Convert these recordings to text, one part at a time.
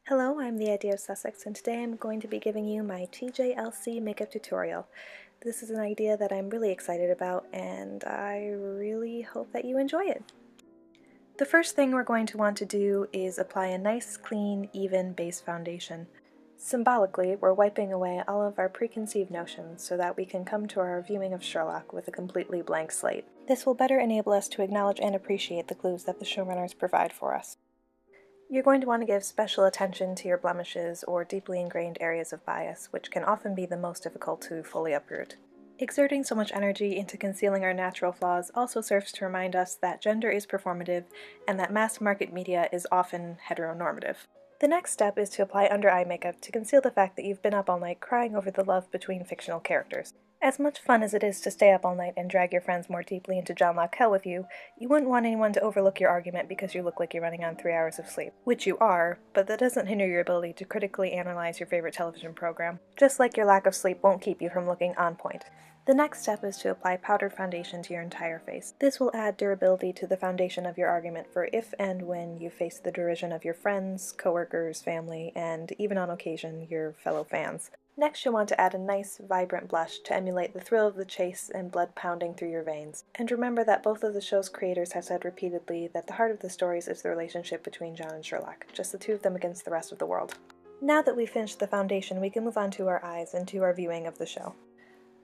Hello, I'm the Idea of Sussex, and today I'm going to be giving you my TJLC makeup tutorial. This is an idea that I'm really excited about, and I really hope that you enjoy it. The first thing we're going to want to do is apply a nice, clean, even base foundation. Symbolically, we're wiping away all of our preconceived notions so that we can come to our viewing of Sherlock with a completely blank slate. This will better enable us to acknowledge and appreciate the clues that the showrunners provide for us. You're going to want to give special attention to your blemishes or deeply ingrained areas of bias, which can often be the most difficult to fully uproot. Exerting so much energy into concealing our natural flaws also serves to remind us that gender is performative and that mass-market media is often heteronormative. The next step is to apply under-eye makeup to conceal the fact that you've been up all night crying over the love between fictional characters. As much fun as it is to stay up all night and drag your friends more deeply into John Locke hell with you, you wouldn't want anyone to overlook your argument because you look like you're running on 3 hours of sleep. Which you are, but that doesn't hinder your ability to critically analyze your favorite television program. Just like your lack of sleep won't keep you from looking on point. The next step is to apply powdered foundation to your entire face. This will add durability to the foundation of your argument for if and when you face the derision of your friends, coworkers, family, and even on occasion, your fellow fans. Next, you'll want to add a nice, vibrant blush to emulate the thrill of the chase and blood pounding through your veins. And remember that both of the show's creators have said repeatedly that the heart of the stories is the relationship between John and Sherlock, just the two of them against the rest of the world. Now that we've finished the foundation, we can move on to our eyes and to our viewing of the show.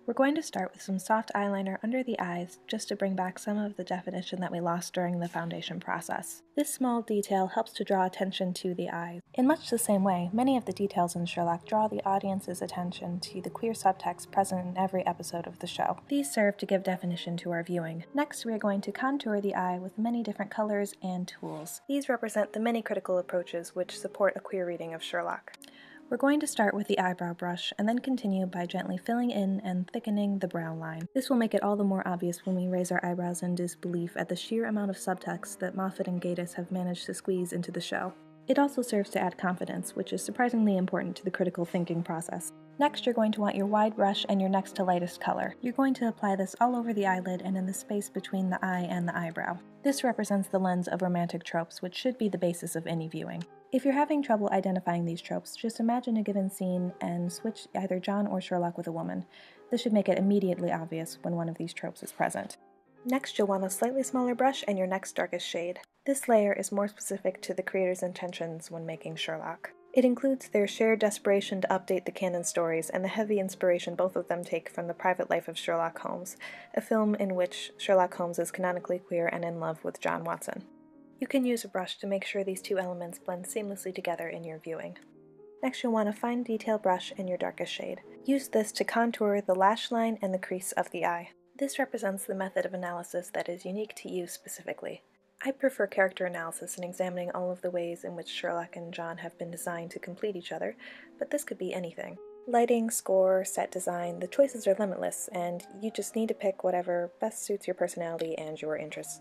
We're going to start with some soft eyeliner under the eyes just to bring back some of the definition that we lost during the foundation process. This small detail helps to draw attention to the eyes. In much the same way, many of the details in Sherlock draw the audience's attention to the queer subtext present in every episode of the show. These serve to give definition to our viewing. Next, we are going to contour the eye with many different colors and tools. These represent the many critical approaches which support a queer reading of Sherlock. We're going to start with the eyebrow brush and then continue by gently filling in and thickening the brow line. This will make it all the more obvious when we raise our eyebrows in disbelief at the sheer amount of subtext that Moffat and Gatiss have managed to squeeze into the show. It also serves to add confidence, which is surprisingly important to the critical thinking process. Next, you're going to want your wide brush and your next to lightest color. You're going to apply this all over the eyelid and in the space between the eye and the eyebrow. This represents the lens of romantic tropes, which should be the basis of any viewing. If you're having trouble identifying these tropes, just imagine a given scene and switch either John or Sherlock with a woman. This should make it immediately obvious when one of these tropes is present. Next, you'll want a slightly smaller brush and your next darkest shade. This layer is more specific to the creator's intentions when making Sherlock. It includes their shared desperation to update the canon stories and the heavy inspiration both of them take from The Private Life of Sherlock Holmes, a film in which Sherlock Holmes is canonically queer and in love with John Watson. You can use a brush to make sure these two elements blend seamlessly together in your viewing. Next, you'll want a fine detail brush in your darkest shade. Use this to contour the lash line and the crease of the eye. This represents the method of analysis that is unique to you specifically. I prefer character analysis in examining all of the ways in which Sherlock and John have been designed to complete each other, but this could be anything. Lighting, score, set design, the choices are limitless, and you just need to pick whatever best suits your personality and your interests.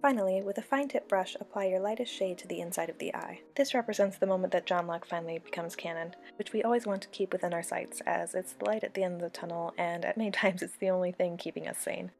Finally, with a fine-tip brush, apply your lightest shade to the inside of the eye. This represents the moment that John Locke finally becomes canon, which we always want to keep within our sights, as it's the light at the end of the tunnel, and at many times it's the only thing keeping us sane.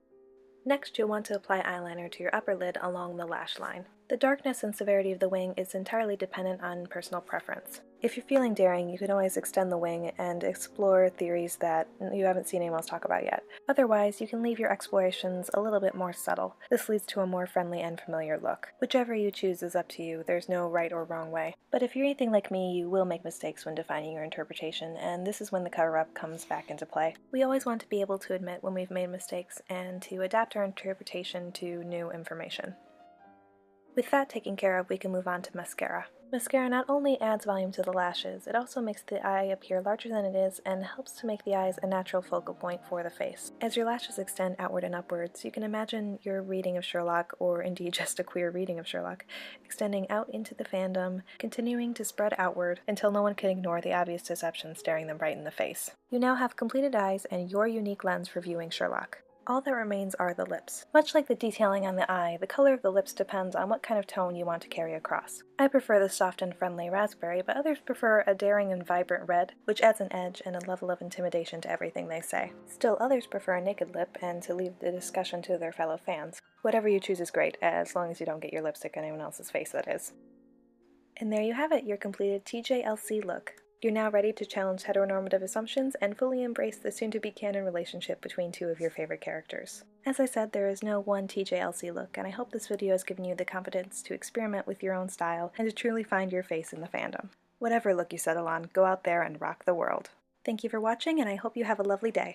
Next, you'll want to apply eyeliner to your upper lid along the lash line. The darkness and severity of the wing is entirely dependent on personal preference. If you're feeling daring, you can always extend the wing and explore theories that you haven't seen anyone else talk about yet. Otherwise, you can leave your explorations a little bit more subtle. This leads to a more friendly and familiar look. Whichever you choose is up to you, there's no right or wrong way. But if you're anything like me, you will make mistakes when defining your interpretation, and this is when the cover-up comes back into play. We always want to be able to admit when we've made mistakes and to adapt our interpretation to new information. With that taken care of, we can move on to mascara. Mascara not only adds volume to the lashes, it also makes the eye appear larger than it is and helps to make the eyes a natural focal point for the face. As your lashes extend outward and upwards, you can imagine your reading of Sherlock, or indeed just a queer reading of Sherlock, extending out into the fandom, continuing to spread outward until no one can ignore the obvious deception staring them right in the face. You now have completed eyes and your unique lens for viewing Sherlock. All that remains are the lips. Much like the detailing on the eye, the color of the lips depends on what kind of tone you want to carry across. I prefer the soft and friendly raspberry, but others prefer a daring and vibrant red, which adds an edge and a level of intimidation to everything they say. Still, others prefer a naked lip and to leave the discussion to their fellow fans. Whatever you choose is great, as long as you don't get your lipstick on anyone else's face, that is. And there you have it, your completed TJLC look. You're now ready to challenge heteronormative assumptions and fully embrace the soon-to-be canon relationship between two of your favorite characters. As I said, there is no one TJLC look, and I hope this video has given you the confidence to experiment with your own style and to truly find your face in the fandom. Whatever look you settle on, go out there and rock the world. Thank you for watching, and I hope you have a lovely day.